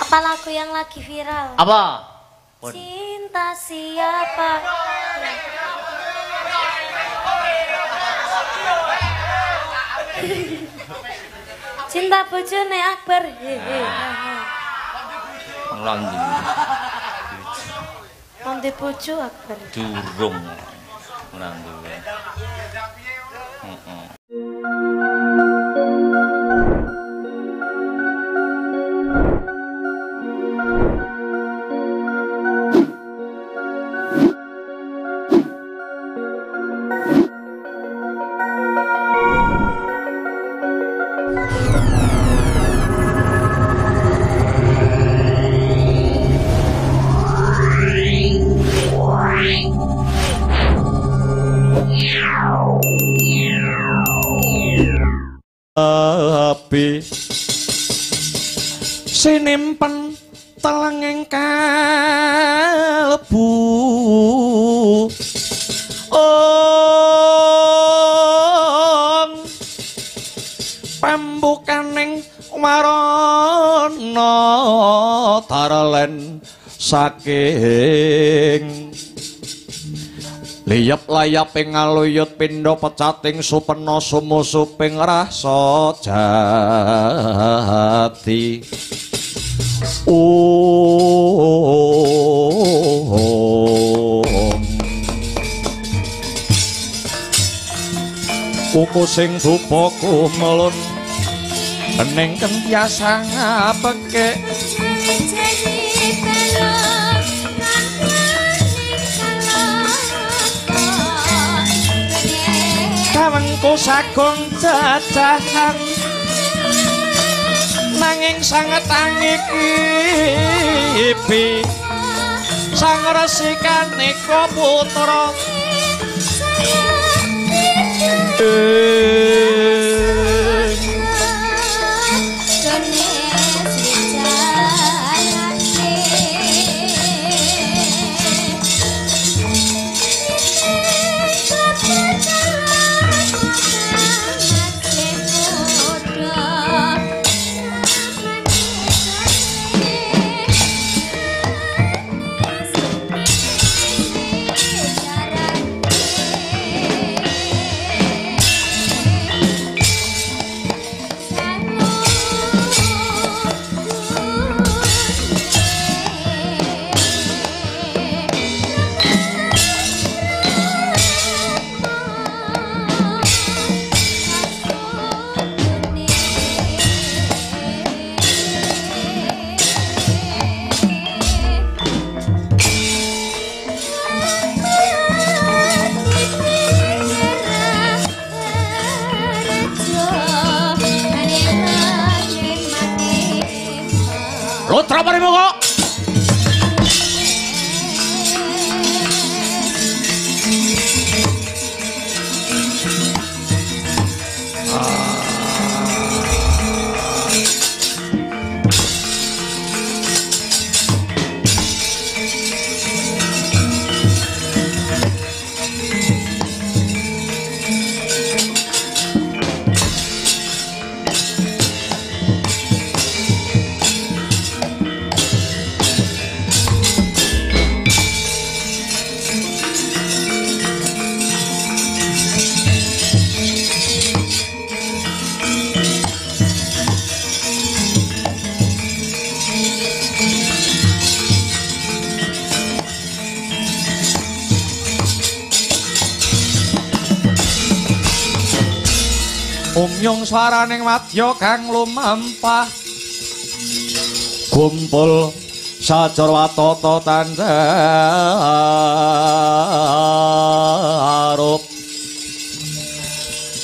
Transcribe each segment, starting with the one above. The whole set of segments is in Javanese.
Apa lagu yang lagi viral? Apa? Cinta siapa? Cinta bojone Akbar. Nglandi. Nanti bojo Akbar. Durung. Nglandi. Api sinimpen telenging kalbu pambukaning warana taralen saking liyep layaping ngaluyut pindha pecating supena sumusuping rasa jati kuku sing dupa kumelun ening kentiasa ngapeke kawengku sagung cacahan nanging sanget angikipi sang resikaneka putra Lotra Parimoko Umyung swaraning wadya kang lumampah kumpul sajarwatata tandarup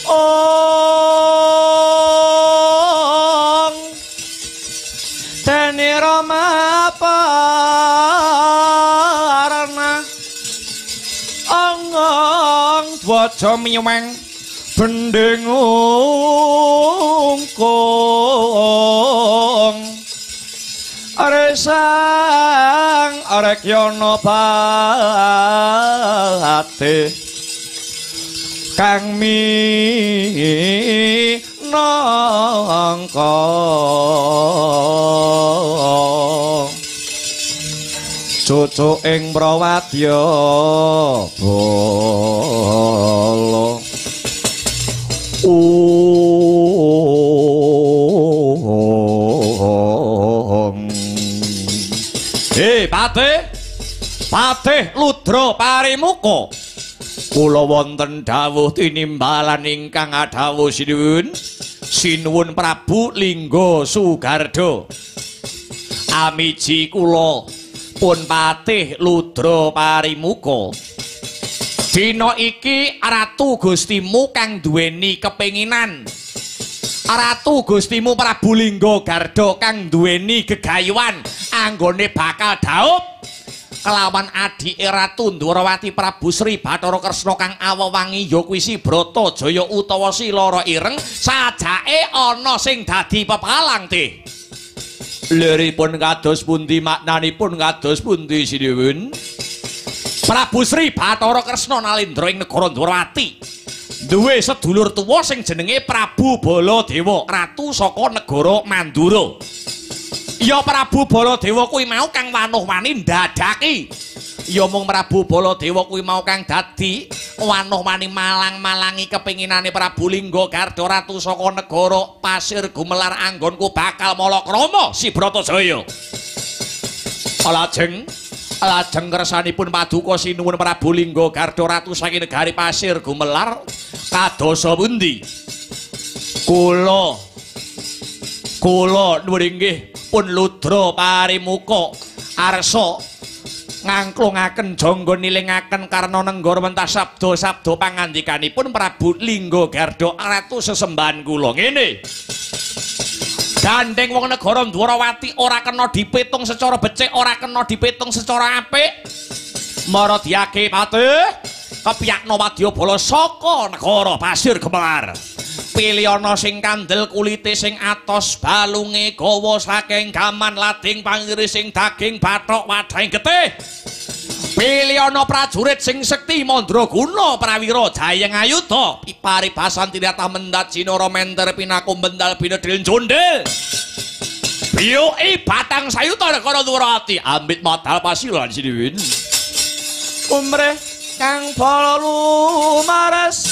ong dene rama parna ong dwaja miweng bendeng ungkung aresang arek yono pate kang minangka cucu ing prawadya bala Patih Ludra Parimuka kula wonten dawuh tinimbalan ingkang adhawuh sinuwun Prabu Lingga Sugarda amiji kula pun Patih Ludra Parimuka dina iki ratu gustimu kang duweni kepenginan ratu gustimu Prabu Lingga Garda kang duweni gegayuhan anggone bakal dhaup kelawan adike Ratu Ndwarawati Prabu Sri Bathara Kresna kang awewangi ya kuwi si Bratajaya utawa si Lara Ireng sajake ana sing dadi pepalang teh. Liripun kados pundi maknanipun kados pundi sinuwun? Prabu Sri Bathara Kresna nalendra ing negara Ndwarawati duwe sedulur tuwa sing jenenge Prabu Baladewa ratu saka negara Mandura. Ya Prabu Baladewa kuwi mau kang wanuh-wani ndadaki. Ya mung Prabu Baladewa kuwi mau kang dadi wanuh-wani malang-malangi kepinginane Prabu Lingga Garda ratu saka negara Pasir Gumelar anggonku bakal malakrama si Bratajaya. Lajeng kersanipun paduka sinuwun Prabu Lingga Garda ratu saking negari Pasir Gumelar kadosa pundi? Kula nuwun inggih pun Ludra Parimuka arsa ngangklungaken jangga nilingaken karna nenggara mentah sabda pangandikanipun Prabu Lingga Garda ratu sesembahan kula ngene. Gandeng wong negara Ndwarawati ora kena dipitung secara becik, ora kena dipitung secara apik. Maradhyake Patih kepiyakna wadyabala saka negara Pasir Gumelar. Pilih ana sing kandel kulite sing atos balunge gawa saking gaman lading pangiri sing daging bathok wadhahing getih. Pilih ana prajurit sing sekti mandraguna prawira jayeng ayuda paribasan tinatah mendat jinara menter pinaku bendal binedhil jondel. Biyoki batang sayuta negara Ndwarawati ambit modal pasilan sinuwun. Umrih kang bala lumares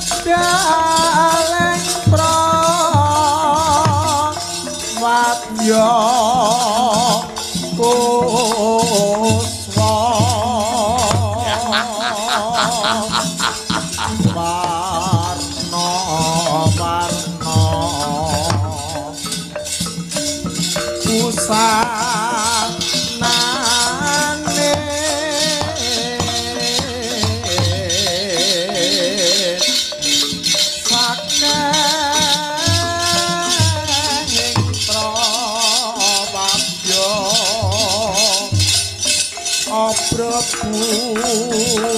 budaleng prawadya kuswa warna-warna busanane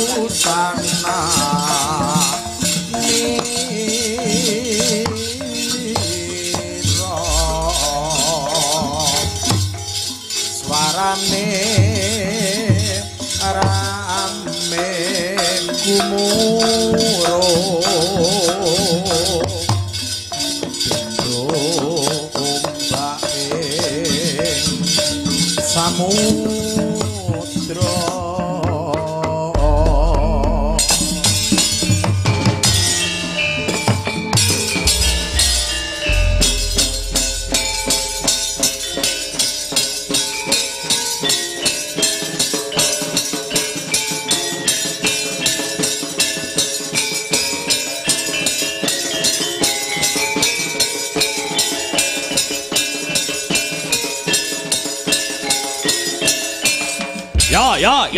busana nira swarane rame gumuruh ombak ing samudra. Ya.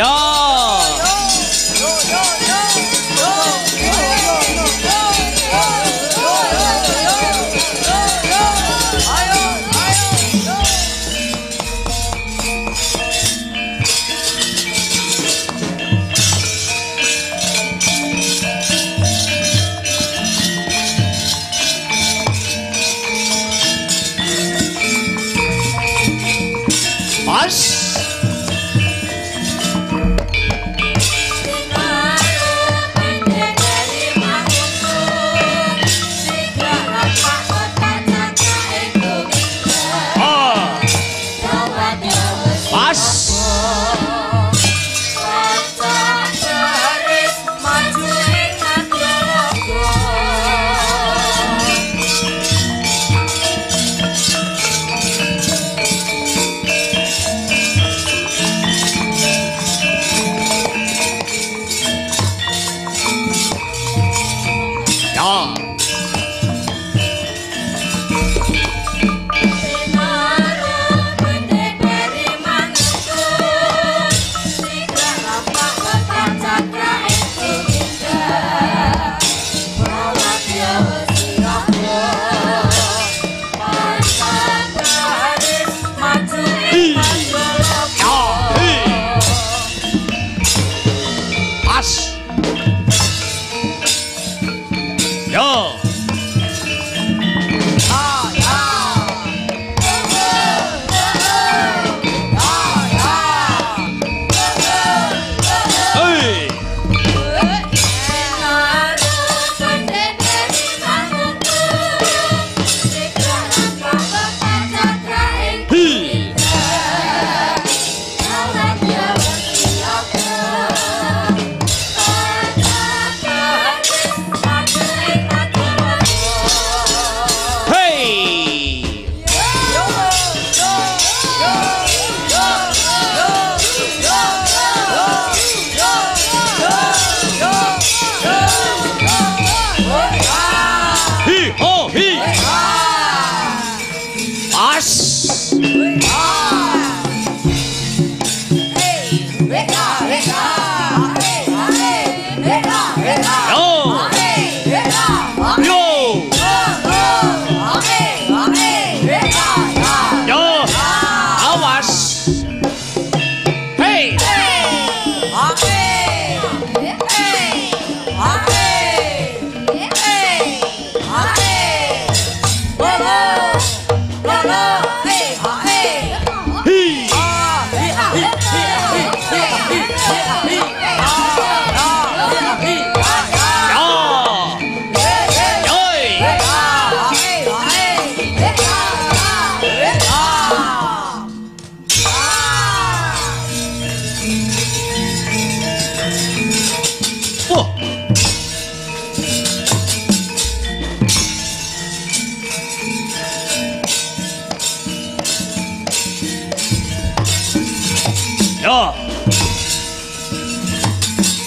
Ya.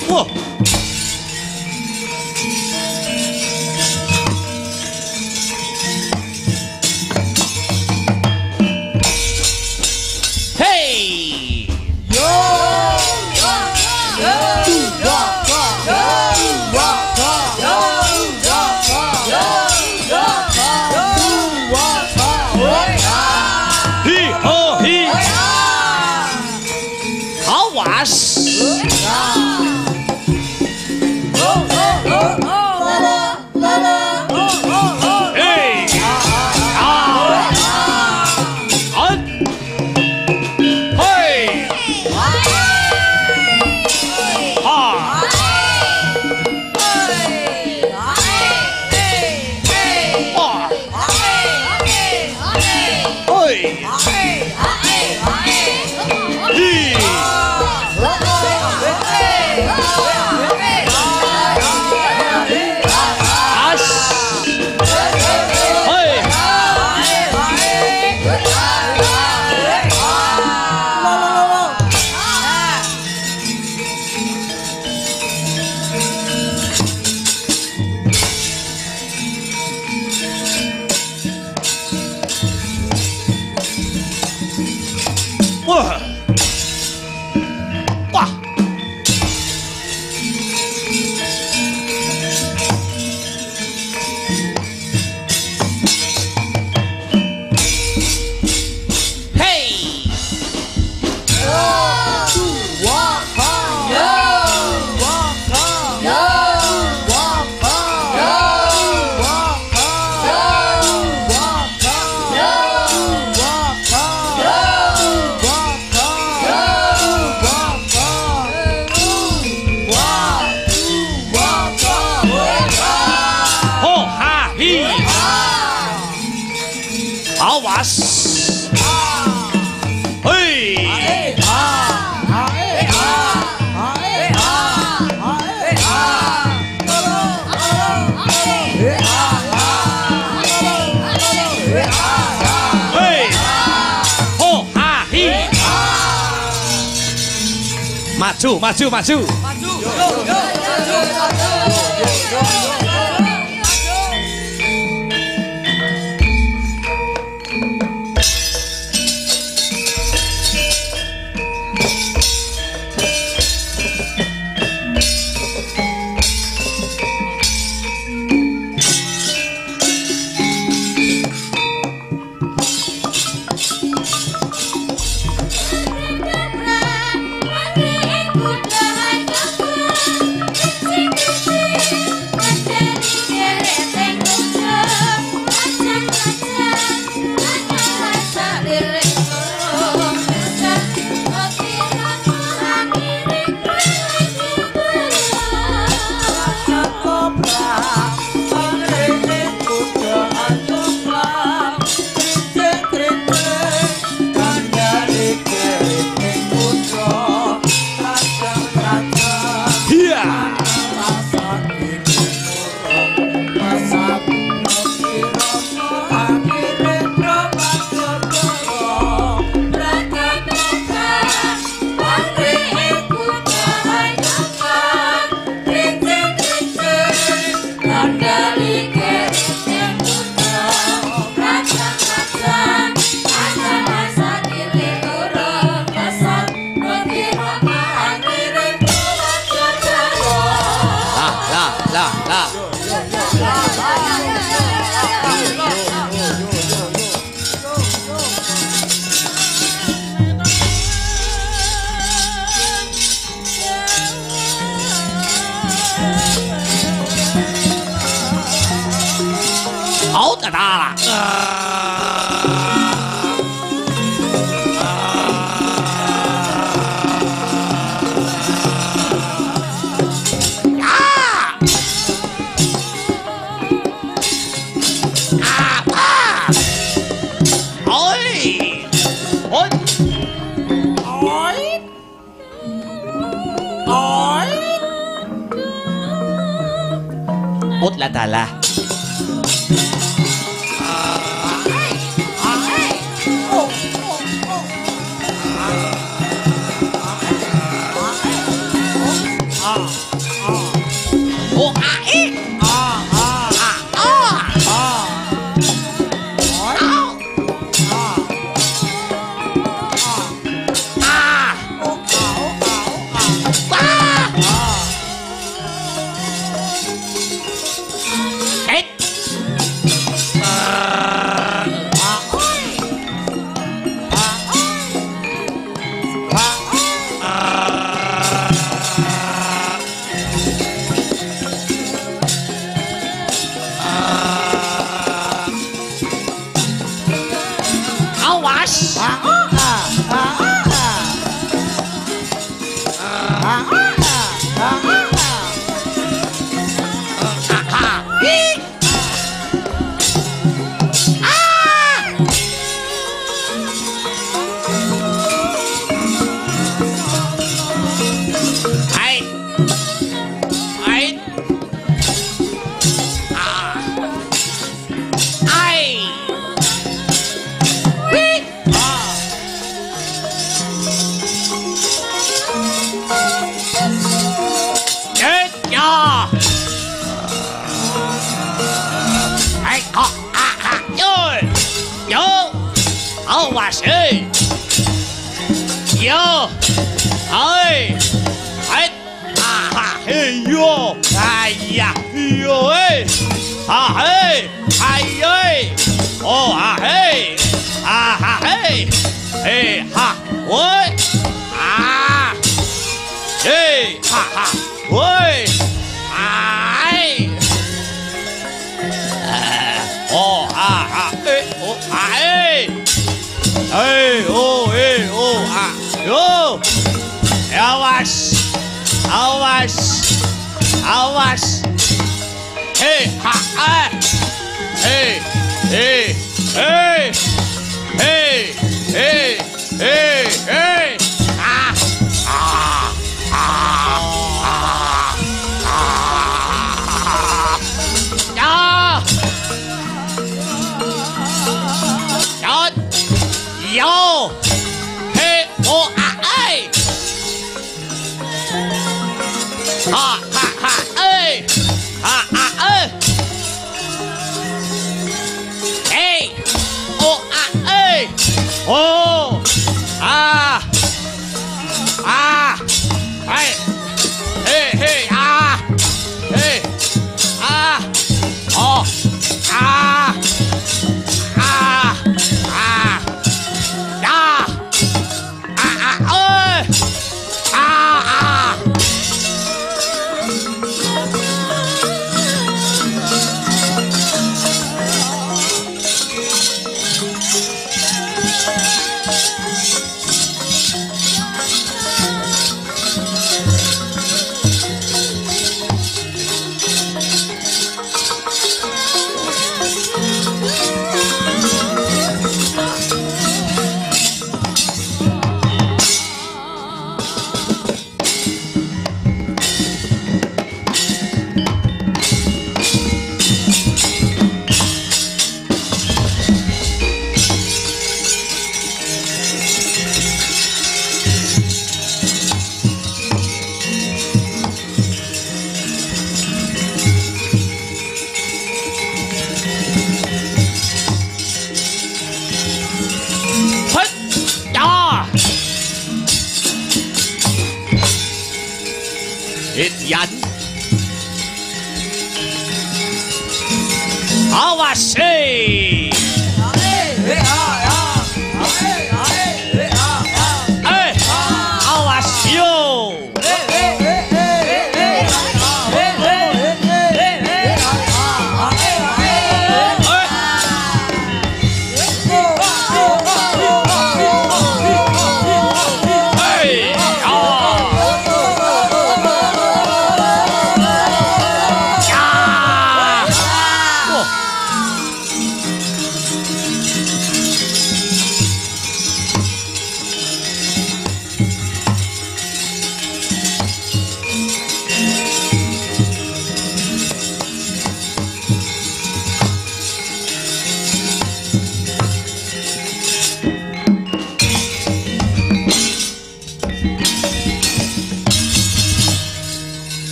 Wah. Hey. Hi ho hi. Awas. Hey. Ah. An. Hey. Ah. Ah. Oi. Hi. As. Hey. Wah. Wah. Hey. Ho ha hi. Awas. Hei. Hei. Ho ha hi. Maju, maju, maju.好大了！Út là tà la. awas hei yo hai hai ah hei yo ayah yo hei ah hei ayo oh ah hei hey ha woi ah hey ha woi ai oh ha oh ai hey oh ah yo awas hey ha hey yo hey oh ai ha hey hey oh hey oh hey hey hey oh Yan awas hey awas yo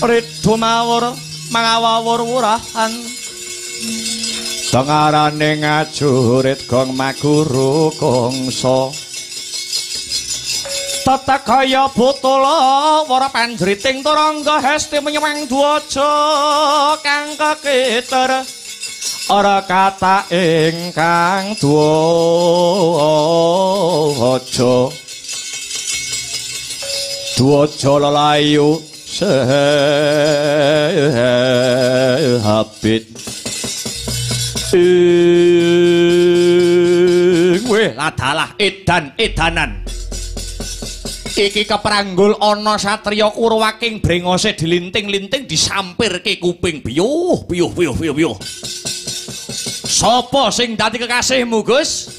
Ridho mawur mangawawur wurahan tengarane ngajurit gong maguru kongso tata kaya butula wara panjriting turangga hesti menyemang dwaja kang kekiter ora kata ingkang dwaja lelayu sehabit weh ladalah edanan iki kepranggul ana satriya Kurwaking brengose dilinting-linting disampirke kuping biyuh sapa sing dadi kekasihmu Gus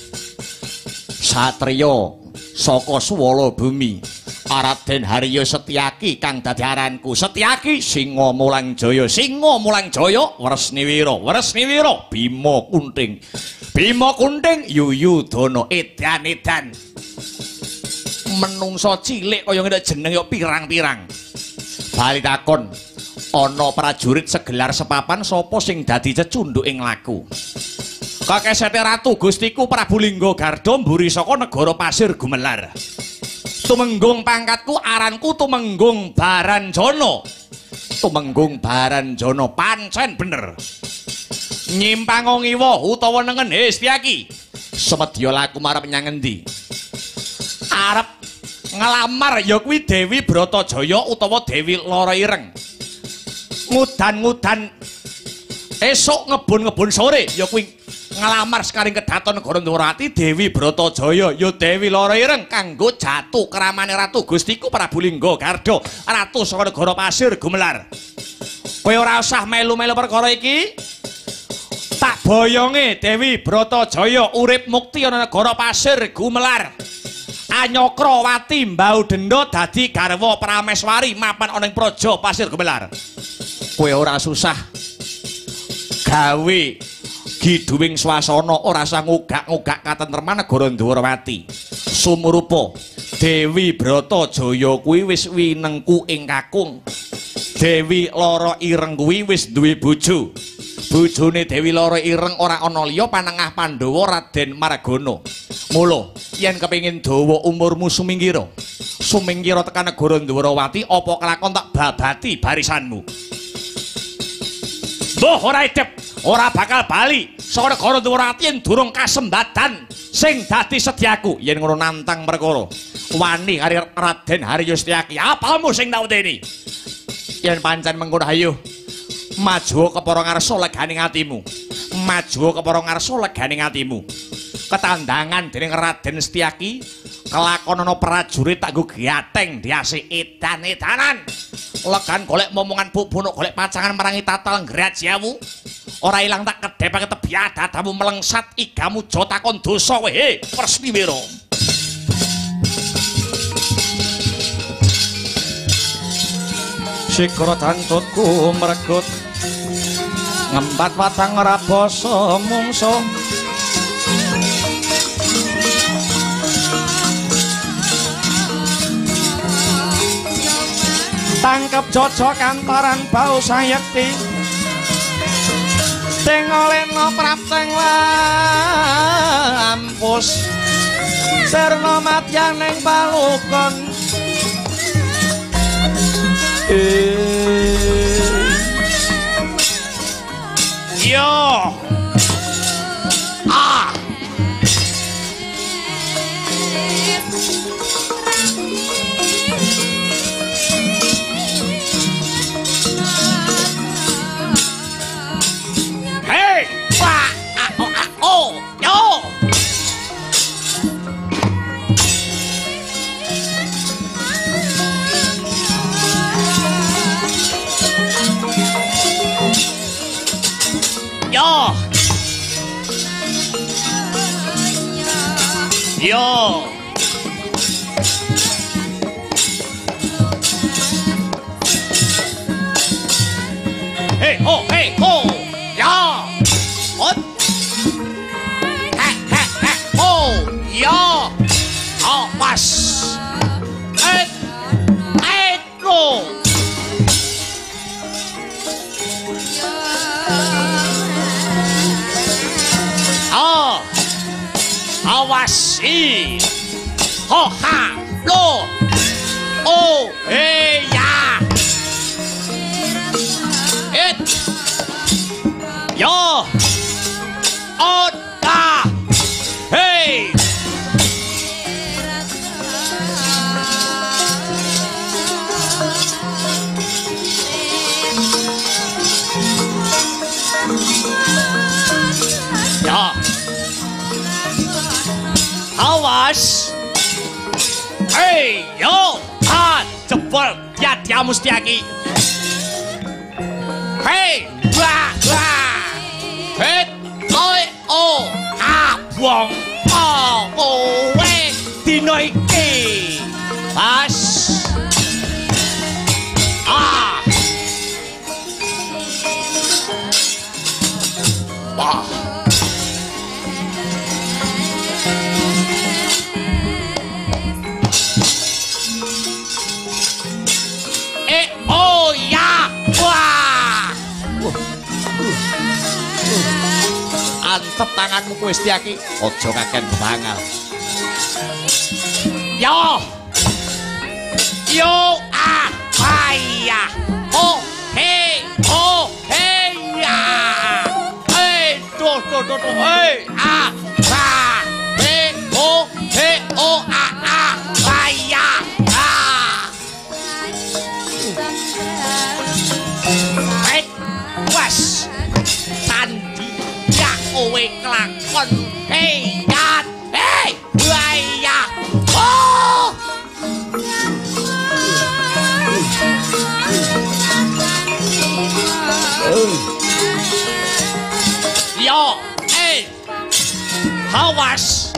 satriya saka Swala Bumi Raden Harya Setyaki kang dadi aranku Setyaki Singa Mulang Jaya Wresniwira Bima Kunting Yuyudana edan menungso cilik kaya ngene jeneng yo pirang-pirang bali takon ana prajurit segelar sepapan sapa sing dadi cecunduk ing laku Kakesete ratu Gustiku Prabu Lingga Garda mburi saka negara Pasir Gumelar. Tumenggung pangkatku aranku Tumenggung Baranjana. Tumenggung Baranjana pancen bener. Nyimpang ngiwa utawa nengen Setyaki. Semedya laku marep nyang endi? Arep ngelamar ya kuwi Dewi Bratajaya utawa Dewi Lara Ireng. Ngudan-ngudan esuk ngebun-ngebun sore ya kuwi ngelamar sekaring kedaton negara Ndrawati Dewi Bratajaya ya Dewi Lara Ireng kanggo jatuh keramane ratu Gustiku Prabu Lingga Garda ratu saka negara Pasir Gumelar. Kowe ora usah melu-melu perkara iki. Tak boyonge Dewi Bratajaya urip mukti ana negara Pasir Gumelar. Anyakrawati mbau denda dadi garwa Prameswari mapan ana ing praja Pasir Gumelar. Kowe ora susah gawe giduwing swasana ora usah ngugak-ngugak katentreman negara Ndrawati. Sumurupa Dewi Bratajaya kuwi wis winengku ing kakung. Dewi Lara Ireng kuwi wis duwe bojo. Bojone Dewi Lara Ireng ora ana liya Panengah Pandhawa Raden Margana. Mula yen kepengin dawa umurmu sumingkira tekan negara Ndrawati apa kelakon tak babati barisanmu. Mbah ora edep, ora bakal bali saka negara Ndrawati yen durung kasembadan sing dadi sedyaku. Yen ngono nantang perkara wani karo Raden Harya Setyaki. Apamu sing tak wedeni? Yen pancen mengkono ayo maju kepara ngarsa leganing atimu. Maju kepara ngarsa leganing atimu. Ketandangan dening Raden Setyaki kelakonana prajurit tak nggo gateng diasi edan-edanan. Legan golek momongan bubono golek pacangan merangi tatal ngrajamu. Ora ilang tak kedhepake tebi adatamu melengsat igamu jo takon dosa kowe. He, Persmiwira. Sikra tantutku mregut ngembat watang rabasa mungsuh. Tangkep jojo kantoran bau sayekti tengoleno prapteng lampus serna matyaning palukon yo Yo. Hey ho, ya. Ot. Ho, ya. Awas. Go. Awasi. Ho ha lo. Oh hey ya. It. Yo. Oda. Hey. Ya. Awas. Hey, yo, jebol ya dia Mustiaki. Hey, wah. Hey, buang. We dino iki. Pas. Wah. tetep tanganmu kowe Setyaki. Aja kaken bebangal. Yo. Yo ahaya. Oh hey ya. Hey do hey ah ba hey ahaya. Baik, was sandi ya kowe kelakon hey ya hey ya oh yo hey awas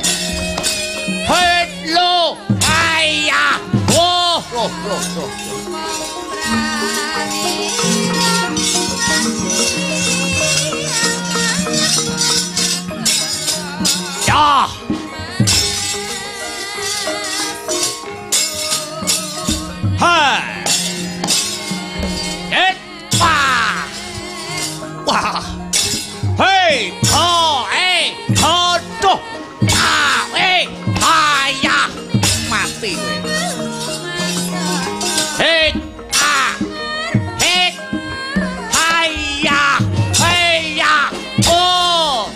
hello ayah oh ya hai wah hey aduh ayah mati kowe hey ayah oh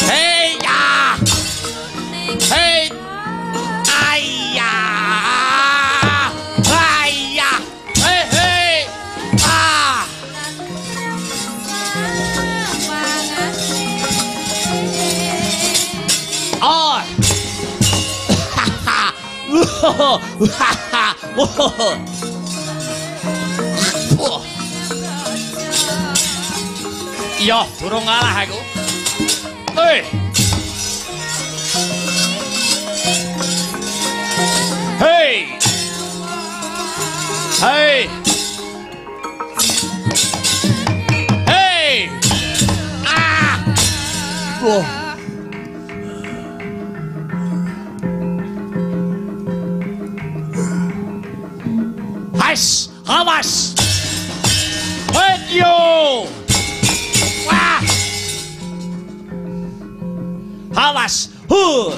hey ya hey ayah hey ah oh iya durung ngalah aku hey ah wah awas yo wah awas oh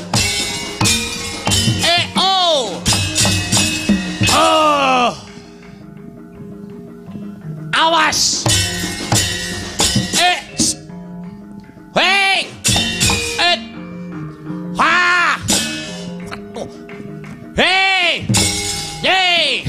awas hey ha hey yay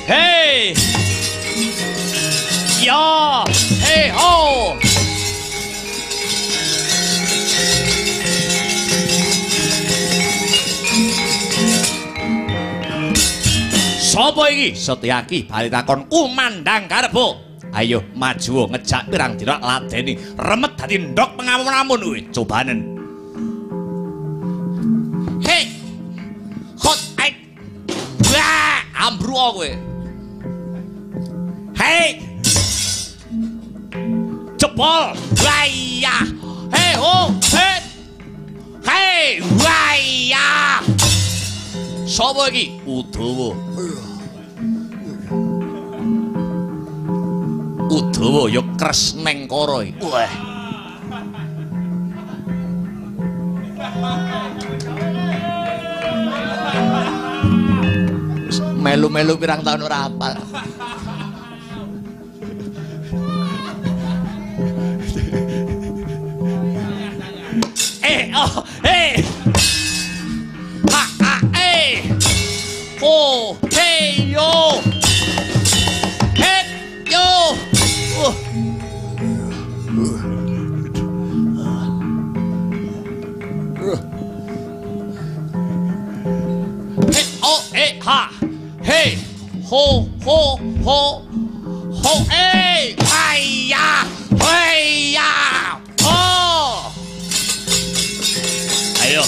hey ya hey ho sapa iki Setyaki bali takon kumandang karebo ayo maju ngejak pirang dina ladeni remet dadi ndok pengamun-amun kuwi cobanen hey hot ai wah ambru kowe hey jebol waya hey ho hey waya sapa iki Udawa ya Kresnengkara iki wah melu-melu pirang tahun ora hafal ha oh hey yo ha hey ho hey hayya oh ayo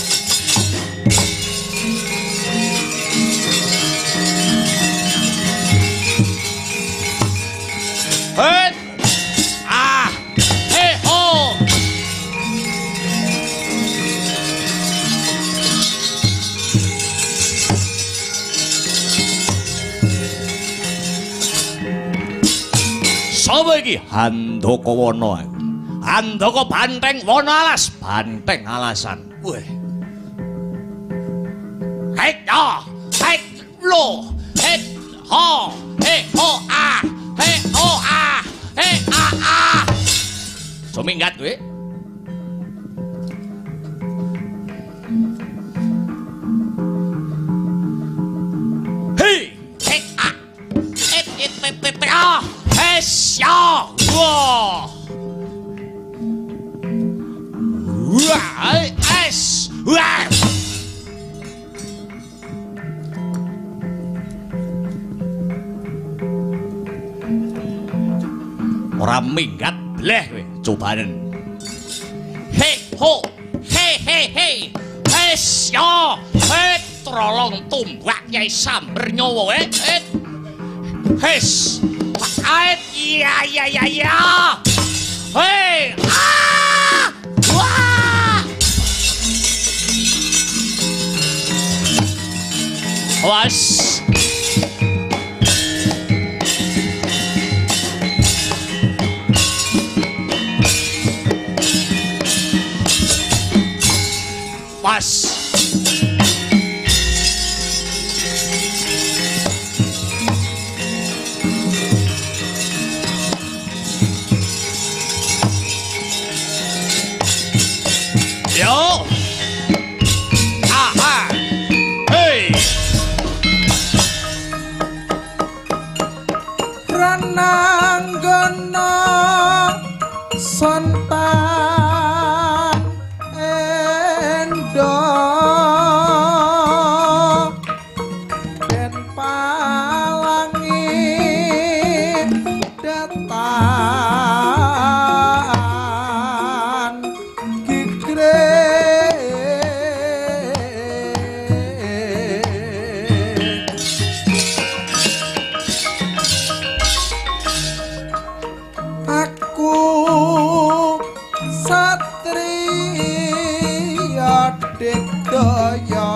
Het. Ah. He ho. Sapa iki? Handaka Wana. Handaka Banteng Wana alas, banteng alasan. Weh. Het ya, het lo, het ho, he ho ah, he ho ah, he ah ah. Suminggat kowe. Hei, het ah. Et ah. Es ya. Wah. Wah, es. Wah. Ora minggat bleh kowe cobanen. He ho, he. Es ya. Trolong tumbak Kyai Samber nyawa Hes. Ait ya. Hei. Ah! Wah! Was. Yo. Aha. Hey. Rananggana sontan endo den palangi datan kikre Satriya Dikdaya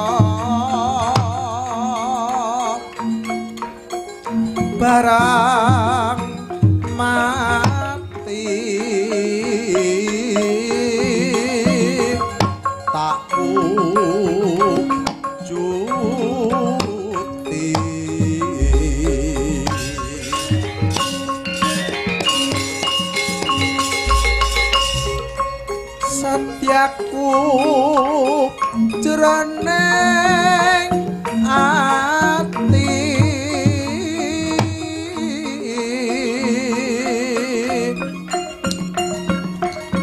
barang mati tak ujuti satyaku jroning ati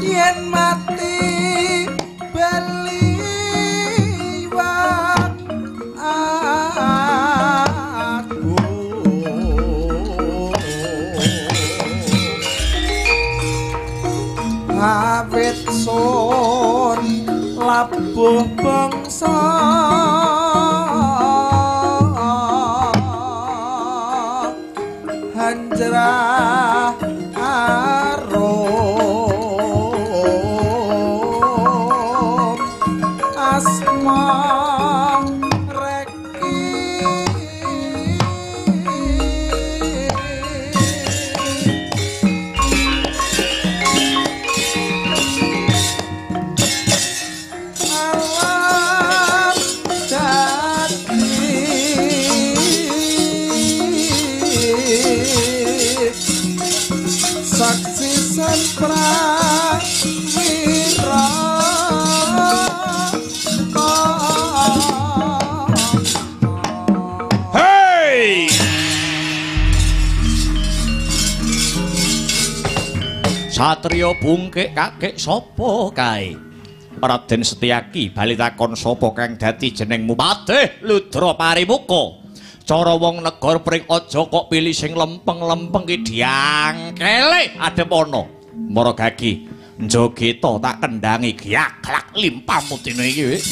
yen mati baliwat aku awit sun labuh bangsa hanjrah arum asma reki alam dadi saksi san prawira Hey! Satrio bungkek kakek sapa kae? Raden Setyaki bali takon sapa kang dadi jenengmu? Patih Ludra Parimuka. Cara wong negara pring aja kok pilih sing lempeng-lempeng ki diangkele adep ana. Mara gagi njogeta tak kendangi giaklak limpah mutine iki wis.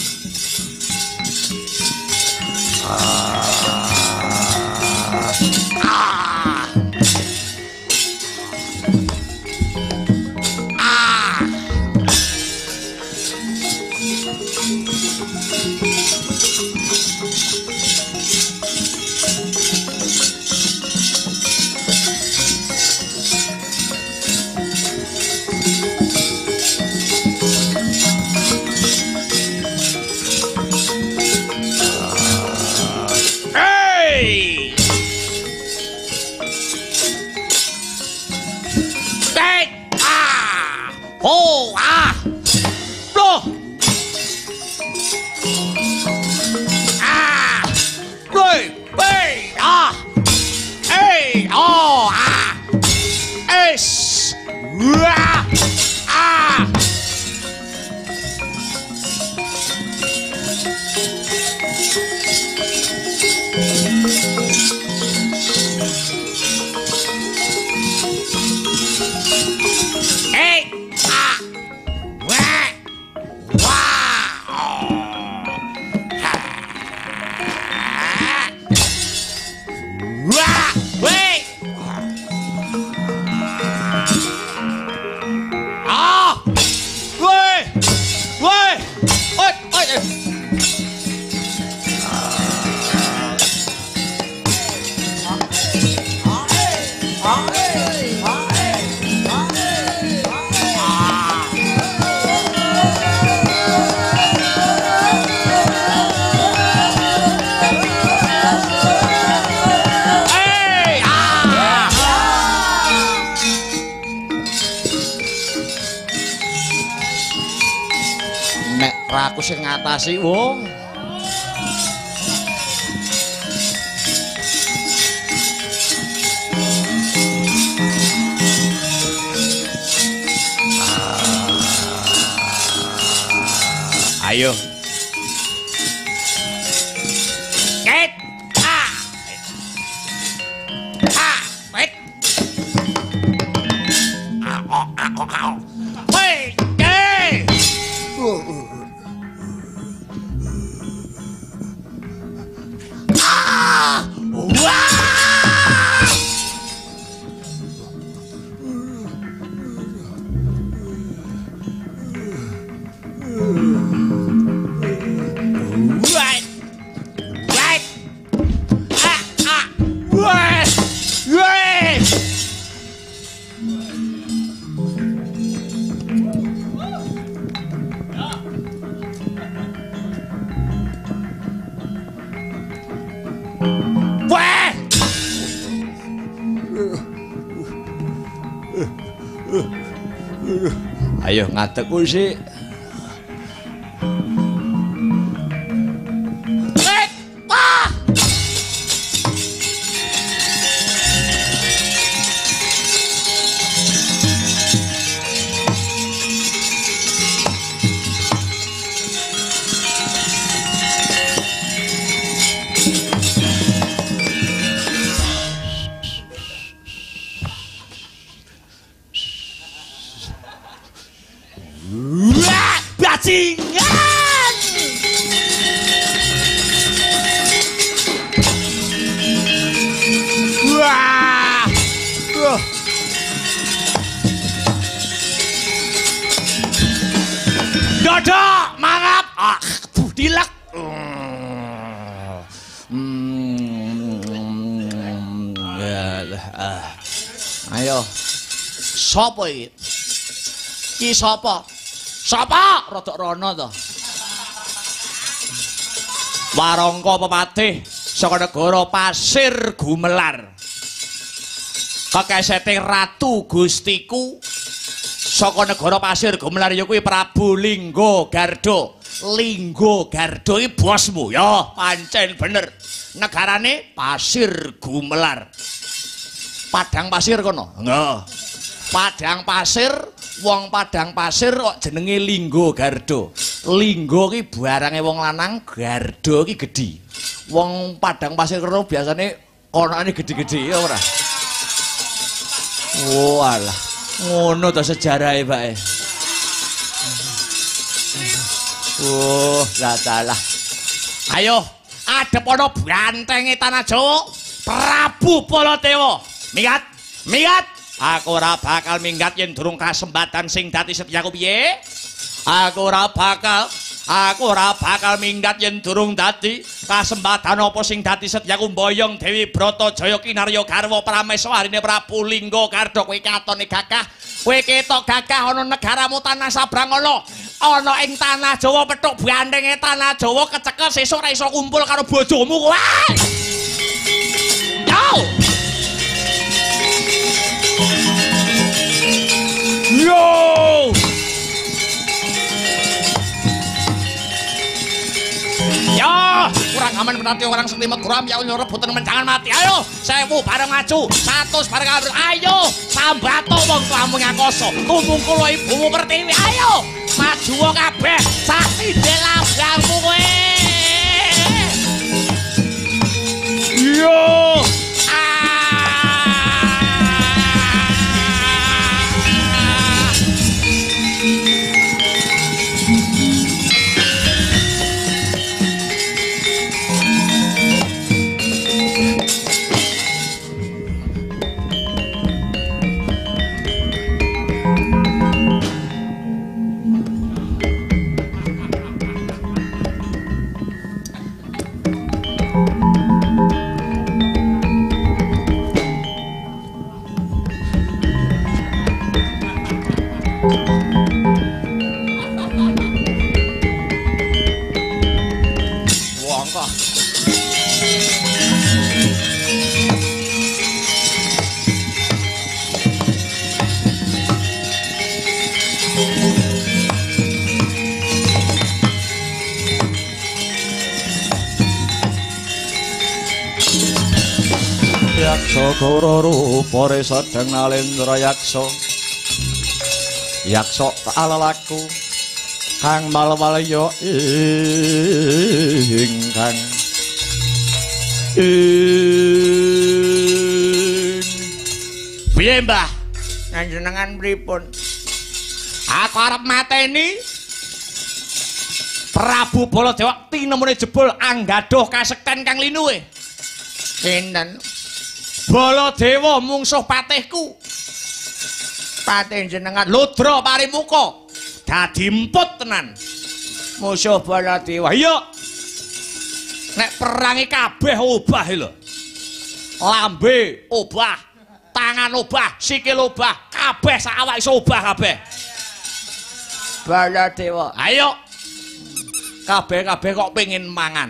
Wah! Ah! Aku sing ngatasi wong. Ayo. Ket. Wait. Wait. Hey. Ayo ngadeg sih. Bajingan! Wah! Dodok, mangap! Dilek! Ayo. Sopo iki? Ki sapa? Sapa? Rodok rono to. Warangka pepatih saka negara Pasir Gumelar. Kekesete Ratu Gustiku saka negara Pasir Gumelar ya kuwi Prabu Lingga Garda. Lingga Garda iki bosmu ya, pancen bener. Negarane Pasir Gumelar. Padang pasir kono. Nggih. Padang pasir, wong Padang pasir kok jenenge Lingga Garda. Lingga ki barange wong lanang, Garda ki gedhi. Wong Padang pasir kono biasane konane gedhi-gedhi ya ora. Oh alah, ngono to sejarahe bae. Oh, la dalah. Ayo, adep ana bantenge tanah Jawa, Prabu Baladewa. Minggat, minggat. Aku ora bakal minggat yen durung kasempatan sing dadi setyaku piye? Aku ora bakal minggat yen durung dadi kasempatan apa sing dadi setyaku mboyong Dewi Bratajaya kinarya garwa prameswarine Prabu Lingga Garda. Kowe katone gagah, kowe ketok gagah ana negaramu tanah sabrang ana ing tanah Jawa petuk bantenge tanah Jawa kecekel sesuk ora iso kumpul karo bojomu kowe. Yo! Ya, kurang aman menanti orang sekti meguram ya unyur rebutan menjangan mati. Ayo, 1000 bareng maju, 100 bareng kabur. Ayo, sambato wong lamun ngakoso tumung kula ibumu Pertiwi ayo maju kabeh sak sindel lambangmu kowe yo Yaksa Gora rupane sedeng nalendra yaksa yaksa alalaku kang malwalya ingkang piye Mbah njenengan pripun aku arep mateni Prabu Baladewa tinemune jebul anggadoh kasekten kang linuwe sinten Baladewa mungsuh patihku. Patih jenengan Ludra Parimuka. Dadi emput tenan. Musuh Baladewa. Iya. Nek perangi kabeh obah lho. Lambe obah, tangan obah, sikil obah, kabeh sak awak iso obah kabeh. Baladewa. Ayo. Kabeh-kabeh kok pengin mangan.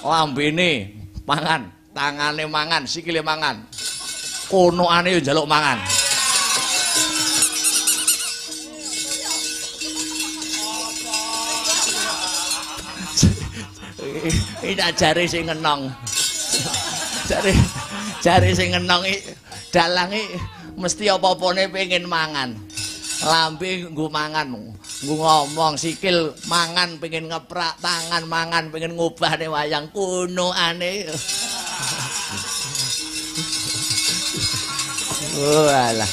Lambene mangan. Tangane mangan, sikile mangan. Konoane yo njaluk mangan. Iki jare sing ngenong. Jare sing ngenong dalange mesti apa-apane pengen mangan. Lambe nggo mangan, nggo ngomong, sikil mangan pengen ngeprak, tangan mangan pengen ngubahne wayang konoane. Oh alah.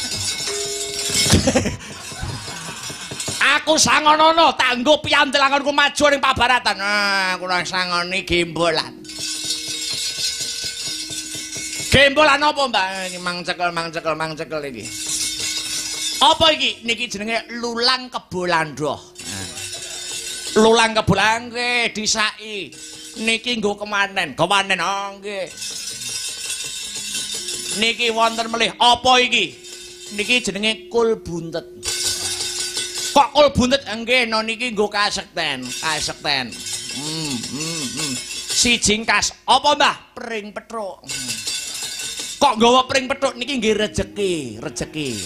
Aku sangonono tak nggo piyantelanganku maju ning pabaratan. Nah, kurang sangoni gembolan. Gembolan apa, Mbak? Mang cekel iki. Apa iki? Niki jenenge lulang kebolandho. Lulang kebolan nggih disaki. Niki nggo kemanen. Kemanen nggih. Niki wonten melih apa iki? Niki jenenge kul buntet. Kok kul buntet nggih no niki nggo kasekten. Siji kas. Apa Mbah? Pring pethuk. Kok nggawa pring pethuk niki nggih rejeki.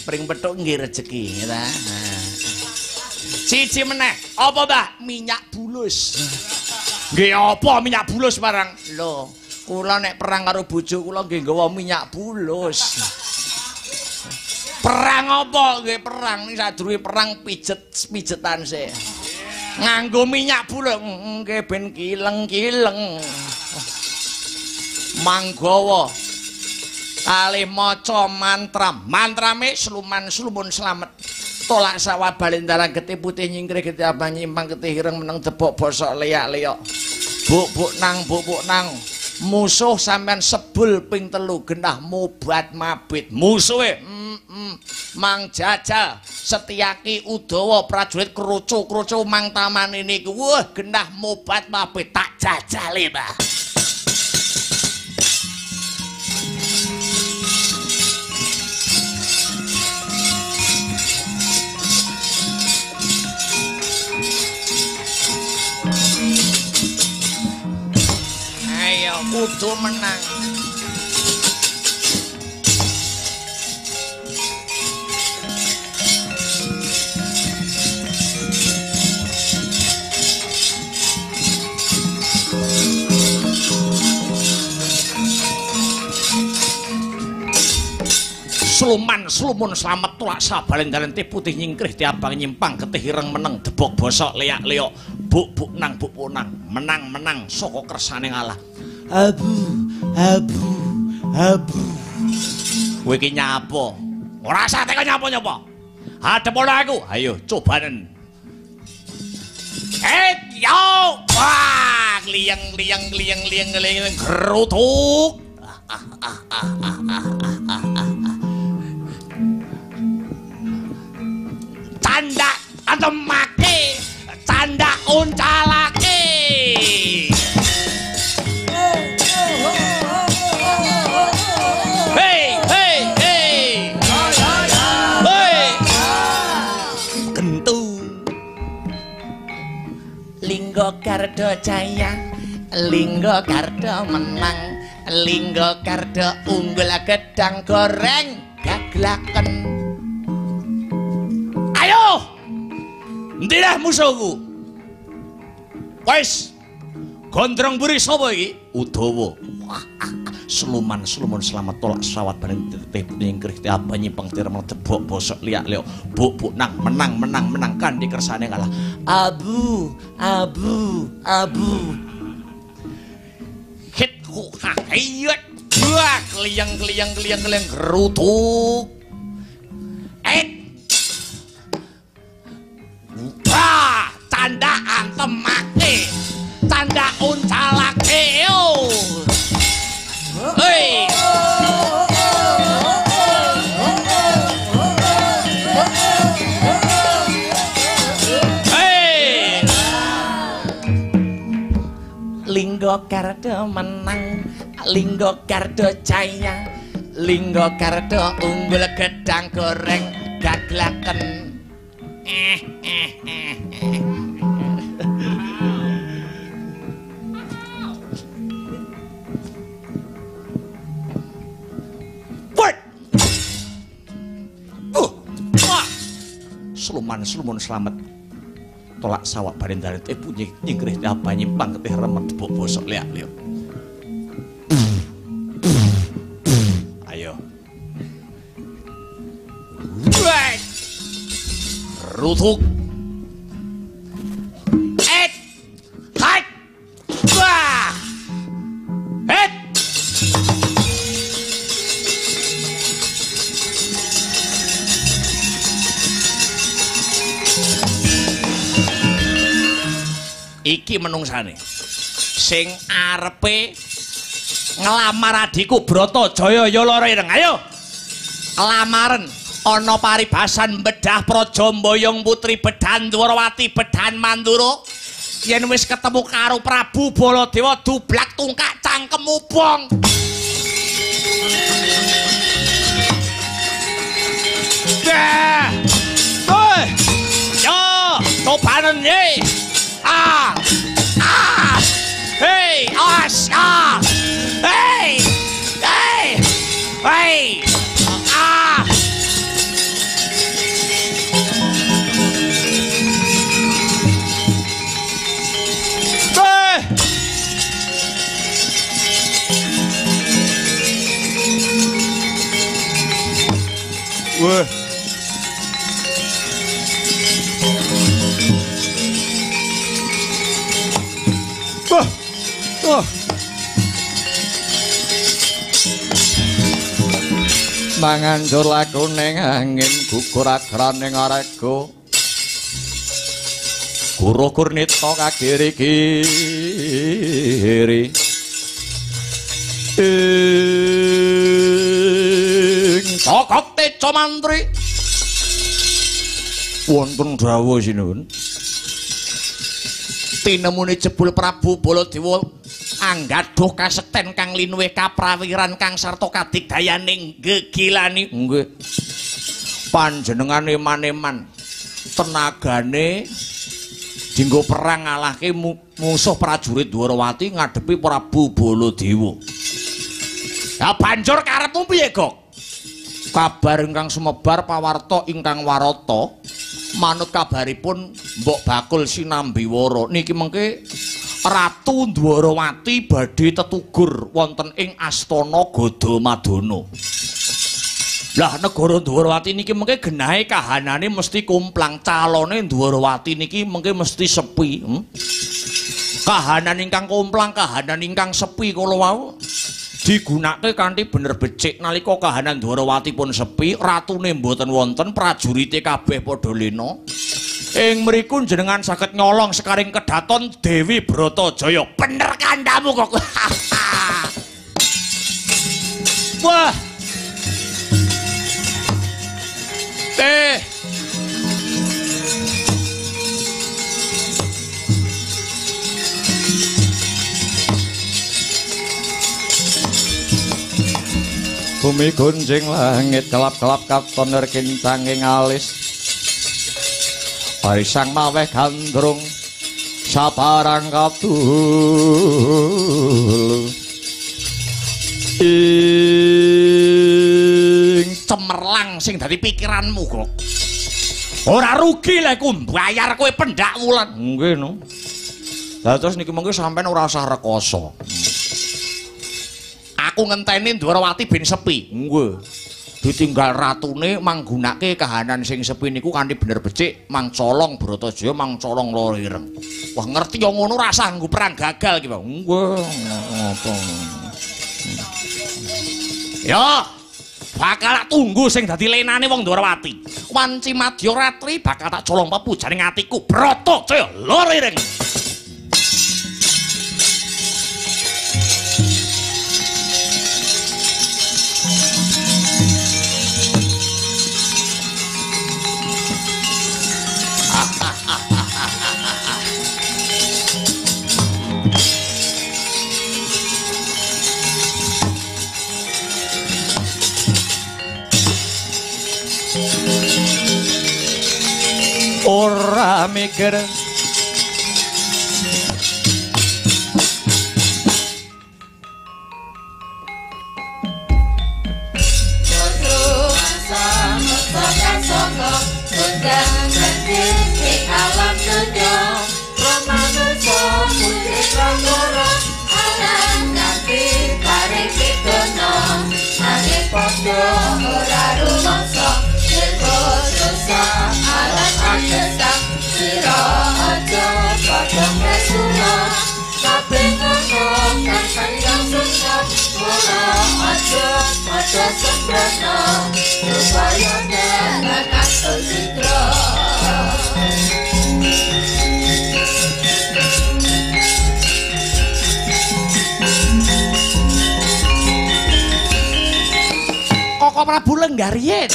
Pring pethuk nggih rejeki, ta. Siji meneh. Apa Mbah? Minyak bulus. Nggih apa minyak bulus barang? Lho. Kula nek perang karo bojo kula nggih nggawa minyak bulus. Perang apa? Nggih perang niki sadurunge perang pijetan sih. Nganggo minyak bulus nggih ben kileng-kileng. Manggawa kalih maca mantra. Mantrame sluman-slumun slamet. Tolak sawah balindaran getih putih nyingkrih getih abang nyimpang getih hireng meneng debok bosok leyak-leyak. Buk nang. Musuh sampean sebul ping 3 genah mobat mabit musuhe Mang Jajal Setyaki Udawa prajurit kroco mang tamane niku wah genah mobat mabit tak jajale Mbah. Kudu menang. Sluman slumun slamet tulak sabalen dalan teh putih nyingkrih tiabang nyimpang getih ireng meneng debok bosok leak-leok buk nang menang saka kersane ngalah. Abu. Kowe iki nyapa? Ora usah teko nyapa-nyapa. Hadep ana aku. Ayo cobanen. Yo! Wah, liang gerutuk. Canda atemake, canda uncalake. Hey. Gentu. Linggo Garda Jaya, Linggo Garda menang, Linggo Garda unggul gedang goreng gaglaken. Ayo! Endi dah musuhku? Wis. Gondrong buri sapa iki? Udawa. Sluman selamat tolak sawat bareng titip nyingkrih ti apa nyimpang tiremel debok bosok liak-liok buk nang menang kan di kersane kalah. Abu. Hit ku hayet. Wah, keliyang gerutuk. Wah, candaan temake. Canda uncalake. Hei. Linggo Garda menang, Linggo Garda Jaya, Linggo Garda unggul gedang goreng gaglaken. Sluman selamat tolak sawak bareng dalan teh bunyi nyingkrih apa nyimpang ketih remet debok bosok leak-leok. Ayo. Rutuk. Wah. Iki menungsane sing arepe nglamar adikku Bratajaya Yala Ireng. Ayo lamaran ana paribasan bedah praja mboyong putri Bedan Dwarawati Bedan Mandura. Yen wis ketemu karo Prabu Baladewa dublak tungkak cangkemmu bong. Yo, cobanen ye. Hey, Wah. Manganjur laku ning angin gugur agraning arega Guru Gurnita kagiri-giri Cokok Teca Mantri wonten dawuh sinuwun tinemune jebul Prabu Baladewa anggaduh kasekten kang linuwih kaprawiran kang sarta kadigdayaning gegilani nggih panjenengan eman-eman tenagane dienggo perang ngalahke musuh prajurit Dwarawati ngadepi Prabu Baladewa. Ya banjur karepmu piye, Gok? Kabar ingkang sumebar pawarta ingkang warata manut kabaripun Mbok Bakul Sinambiwara niki mengke Ratu Dwarawati badhe tetugur wonten ing Astana Gadamadana. Lah negara Dwarawati niki mengke genahe kahanane mesti kumplang, calone Dwarawati niki mengke mesti sepi. Kahanan ingkang kumplang, kahanan ingkang sepi kala wau digunakake kanthi bener becik nalika kahanan Dwarawati pun sepi, ratune mboten wonten, prajurite kabeh padha lena. Ing mriku jenengan saged nyolong sekaring kedaton Dewi Bratajaya. Bener kandhamu kok. Wah. Bumi gunjing langit kelap-kelap katon kincanging alis parisang maweh gandrung saparang katul ing cemerlang sing dadi pikiranmu kok ora rugi lek ku mbayar kowe pendak wulan nggih no. Lah terus niki mengko sampean ora usah rekoso. Aku ngenteni Dwarawati ben sepi. Nggih. Ditinggal ratune manggunake kahanan sing sepi niku kanthi bener becik mangcolong Bratajaya mangcolong lara ireng. Wah ngerti yo ngono ora usah nggo perang gagal ki, Pak. Nggih. Ngopo. Yo. Bakal tunggu sing dadi lenane wong Dwarawati. Wanci Madya Ratri bakal tak colong pepujaning atiku Bratajaya lara ireng. Ora mikir Koko Prabu Lenggaryen.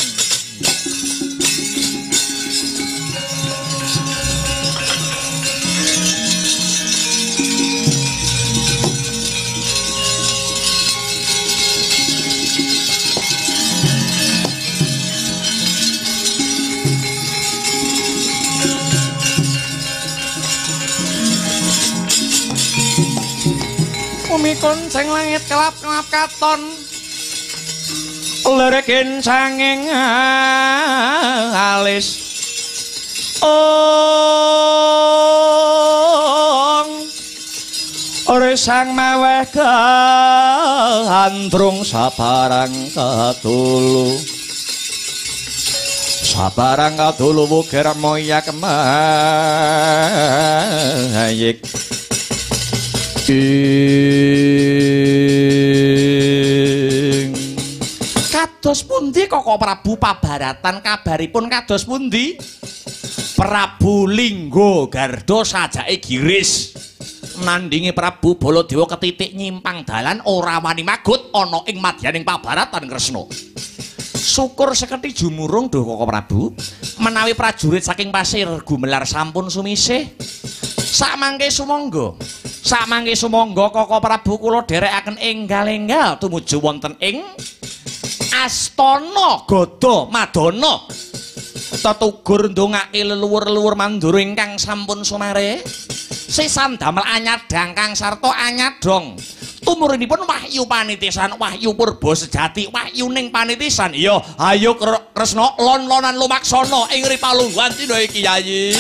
Umikun sing langit kelap-kelap katon lerikin sanging alis resang maweh gandrung sabarang katulu wukir moyak mayik kados pundi Koko Prabu pabaratan kabaripun kados pundi? Prabu Lingga Garda sajake giris nandingi Prabu Baladewa ketitik nyimpang dalan ora wani magut ana ing madyaning pabaratan Kresna. Syukur seketi jumurung duh Koko Prabu menawi prajurit saking Pasir Gumelar sampun sumisih. Samangke sumangga Koko Prabu kula dherekaken enggal-enggal tumuju wonten ing Astana Gada Madana tetugur ndongake leluhur-leluhur Mandura ingkang sampun sumare sisan damel anyadang kang sarta anyadong tumurinipun wahyu panitisan wahyu purba sejati wahyuning panitisan iya ayo Kresna lon-lonan lumaksana ing ripalungguhan dina iki Yayi.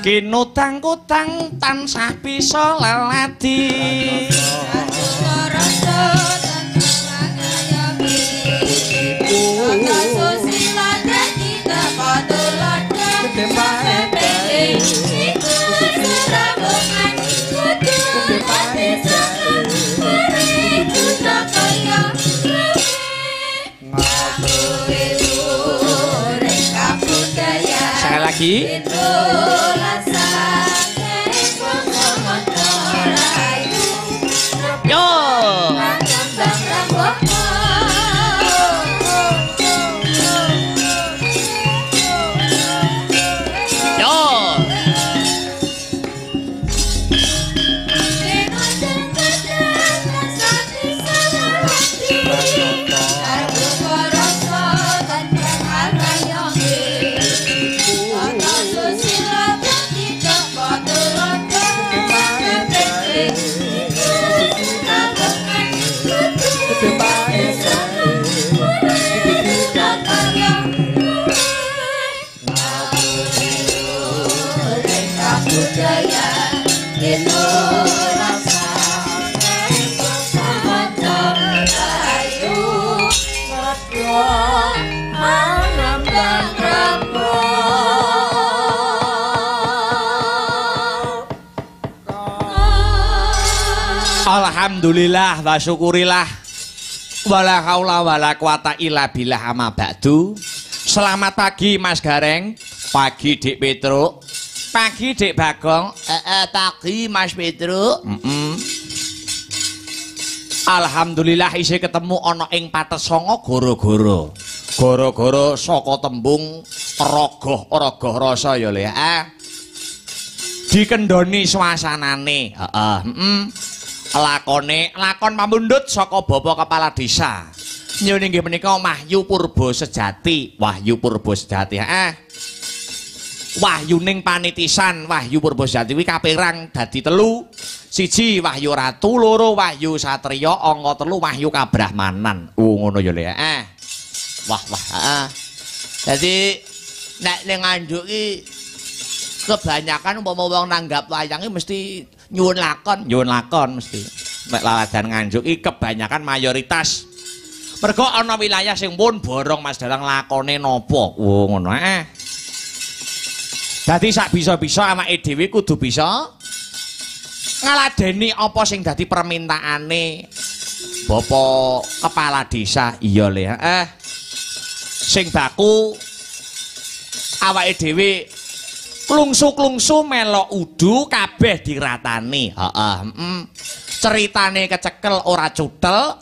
kinutang-kutang tansah bisa leladi sekali lagi yo Alhamdulillah wa syukurillah wala haula wala quwata illa billah amma ba'du. Selamat pagi Mas Gareng, pagi Dik Petruk, pagi Dik Bagong, pagi Mas Petruk. Alhamdulillah isih ketemu ana ing Patesanga gara-gara. Gara-gara saka tembung rogoh-rogoh rasa ya Le. Dikendoni swasanane. Lakon pamundhut saka Bapak Kepala Desa. Nyuwun inggih menika Wahyu Purba Sejati. Wahyu Purba Sejati. Wahyuning panitisan Wahyu Purba Sejati kuwi kapérang dadi 3. 1 Wahyu Ratu, 2 Wahyu Satriya, angka 3 Wahyu Kabrahmanan. Ngono ya Le. Wah. Dadi nek ning Nganjuk iki kebanyakan umpama wong nanggap wayange mesti nyuwun lakon mesti. Nek laladan Nganjuk iki kebanyakan mayoritas. Mergo ana wilayah sing pun borong Mas Dalang lakone napa. Ngono Dadi sak bisa-bisa awake dhewe kudu bisa ngaladeni apa sing dadi permintaane Bapak Kepala Desa. Iya Le. Sing baku awake dhewe klungsu-klungsu melok udu kabeh diratani. Ceritane kecekel ora cutel.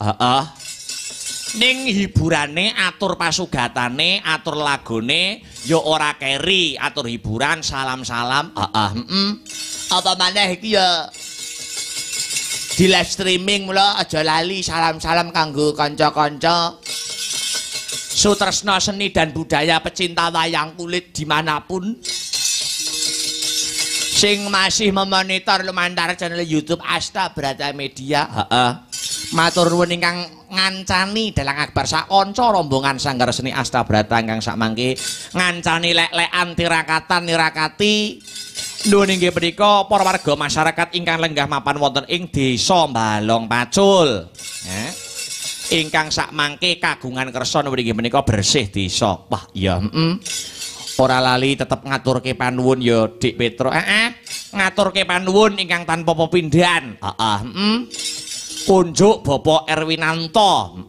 Ning hiburane atur pasugatane, atur lagone ya ora keri, atur hiburan, salam-salam. Apa maneh iki ya di live streaming mula aja lali salam-salam kanggo kanca-kanca sutresna seni dan budaya pecinta wayang kulit dimanapun sing masih memonitor lumantar channel YouTube Asta Brata Media. Matur nuwun ingkang ngancani dalang akbar sak kanca rombongan Sanggar Seni Asta Brata ingkang sak mangke ngancani lek-lekan tirakatan nirakati nuwun inggih punika para warga masyarakat ingkang lenggah mapan wonten ing Desa Balong Pacul. Ingkang sak mangke kagungan kersa nuwun inggih menika bersih desa. Wah iya ora lali tetep ngaturke panuwun ya Dik Petruk. Ngaturke panuwun ingkang tanpa pepindhan. Kunjuk Bapak Erwinanto.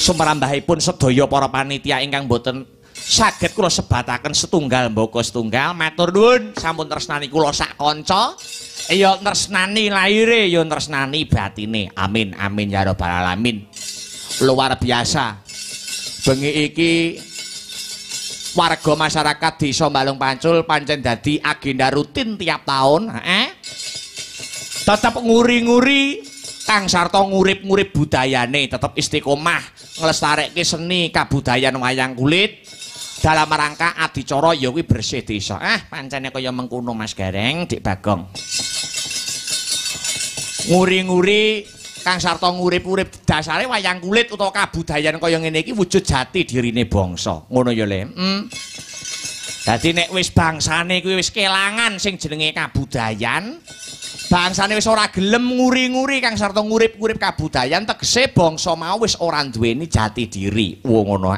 Sumrambahipun sedaya para panitia ingkang boten saged kula sebataken setunggal mboko setunggal. Matur nuwun sampun tresnani kula sak kanca. Ya tresnani laire, ya tresnani batine. Amin amin ya rabbal alamin. Luar biasa. Bengi iki warga masyarakat Desa Balong Pacul pancen dadi agenda rutin tiap tahun. Tetap nguri-nguri kang sarta ngurip-ngurip budayane, tetap istiqomah nglestarekke seni kabudayan wayang kulit dalam rangka adicara ya kuwi bersih desa. Pancene kaya mengkono Mas Gareng, Dik Bagong. Nguri-nguri kang sarta ngurip-urip dasare wayang kulit utawa kabudayan kaya ngene iki wujud jati dirine bangsa. Ngono ya Le. Dadi nek wis bangsane kuwi wis kelangan sing jenenge kabudayan, bangsane wis ora gelem nguri-nguri kang sarta ngurip-urip kabudayan, tegese bangsa mau wis ora duweni jati diri. Wong ngono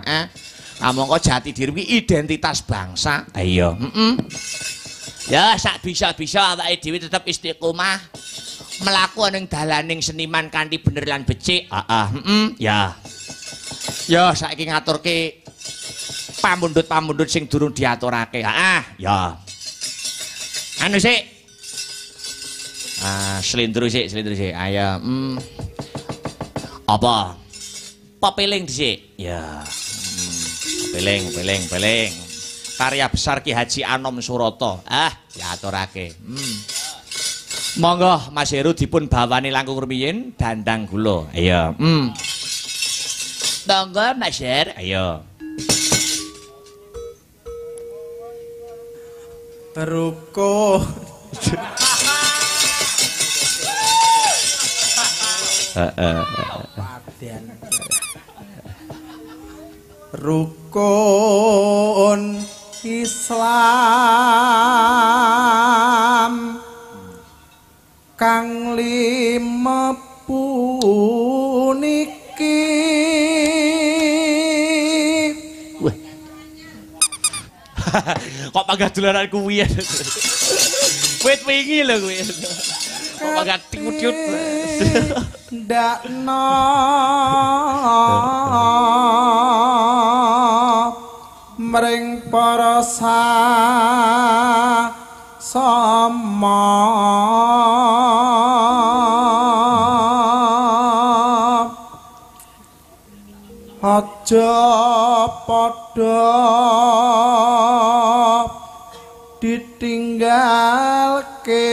Kamangka jati diri kuwi identitas bangsa. Iya, Ya sak bisa-bisa awake dhewe tetep istiqomah mlaku ning dalaning seniman kanthi bener lan becik. Ya. Ya saiki ngaturke pamundhut-pamundhut sing durung diaturake. Ya. Anu sik. Slendro sik. Ayo. Apa? Pepeling dhisik. Ya. Peling. Karya besar Ki Haji Anom Surata. Diaturake. Monggo Mas Heru dipun bawani langkung rumiyin dandang gula. Ayo. Monggo Mas Her. Ayo. Rukun Rukun Islam kang lima puniki kok panggah dolanan kuwi ya. Wit wingi lho kuwi. Kok panggah tiut-tiut. Ndakno mring para sama aja padha ditinggalke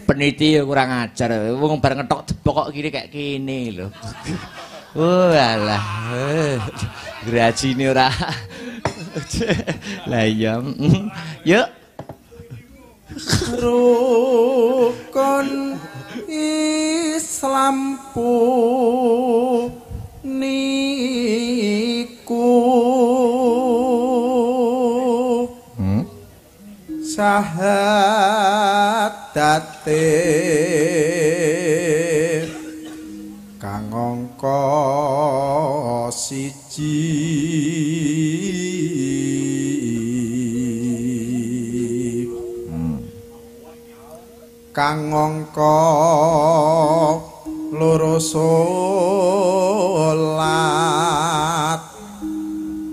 peniti ya kurang ajar wong bar ngetok debok kok kiri kayak gini lho. Walah grajine ora lah iya yuk rukun Islam niku syahadatè kang angka siji kang angka loro salat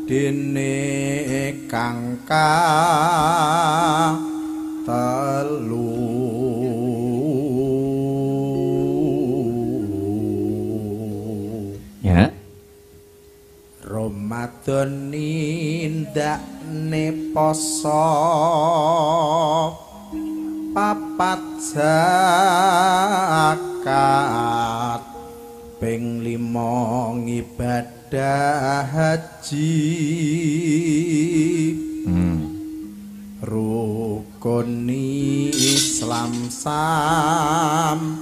dene kang telu ya Ramadan nindakne poso papat zakat ping 5 ibadah haji rukun Islam sampurna.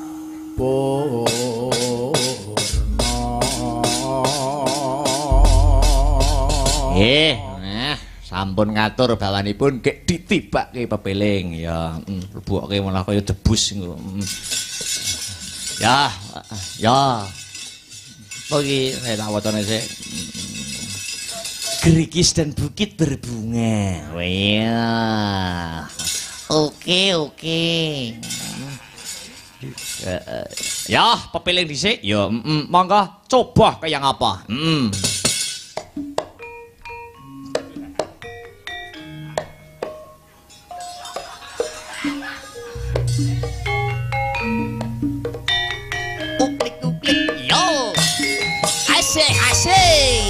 Sampun ngatur bawanipun gek ditibake pepeling ya. Lebuke malah kaya debus engko. Ya. Poki tak wotone sik. Gerigis dan bukit berbunga. Wah. Oke. Ya, pepeling dhisik. Ya, monggo coba kaya ngapa. Uklik yo. Asik.